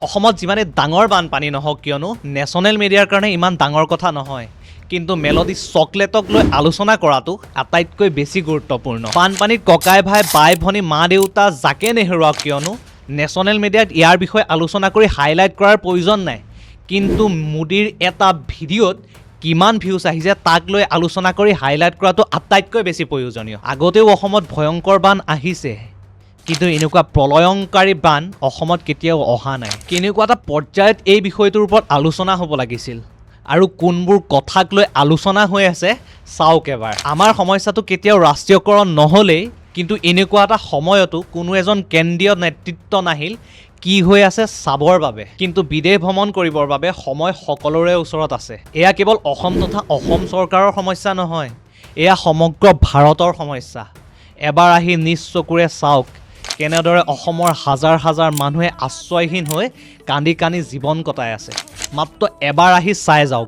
অসমত যিমানে ডাঙৰ বানপানী নহওক কিয়নো নেশ্যনেল মিডিয়াৰ কাৰণে ইমান ডাঙৰ কথা নহয়, কিন্তু মেলডি চকলেটক লৈ আলোচনা কৰাটো আটাইতকৈ বেছি গুৰুত্বপূৰ্ণ। বানপানীত ককাই ভাই, বাই ভনী, মা দেউতা যাকে নেহেৰুৱাওক কিয়নো নেশ্যনেল মিডিয়াত ইয়াৰ বিষয়ে আলোচনা কৰি হাইলাইট কৰাৰ প্ৰয়োজন নাই, কিন্তু মোদীৰ এটা ভিডিঅ'ত কিমান ভিউজ আহিছে তাক লৈ আলোচনা কৰি হাইলাইট কৰাটো আটাইতকৈ বেছি প্ৰয়োজনীয়। আগতেও অসমত ভয়ংকৰ বান আহিছে, কিন্তু এনেকুৱা প্ৰলয়ংকাৰী বান অসমত কেতিয়াও অহা নাই। কেনেকুৱা এটা পৰ্যায়ত এই বিষয়টোৰ ওপৰত আলোচনা হ'ব লাগিছিল আৰু কোনবোৰ কথাক লৈ আলোচনা হৈ আছে চাওক এবাৰ। আমাৰ সমস্যাটো কেতিয়াও ৰাষ্ট্ৰীয়কৰণ নহ'লেই, কিন্তু এনেকুৱা এটা সময়তো কোনো এজন কেন্দ্ৰীয় নেতৃত্ব নাহিল কি হৈ আছে চাবৰ বাবে। কিন্তু বিদেশ ভ্ৰমণ কৰিবৰ বাবে সময় সকলোৰে ওচৰত আছে। এয়া কেৱল অসম তথা অসম চৰকাৰৰ সমস্যা নহয়, এয়া সমগ্ৰ ভাৰতৰ সমস্যা। এবাৰ আহি নিজ চকুৰে চাওক কেনেদৰে অসমৰ হাজাৰ হাজাৰ মানুহে আশ্ৰয়হীন হৈ কান্দি কান্দি জীৱন কটাই আছে। মাত্ৰ এবাৰ আহি চাই যাওক।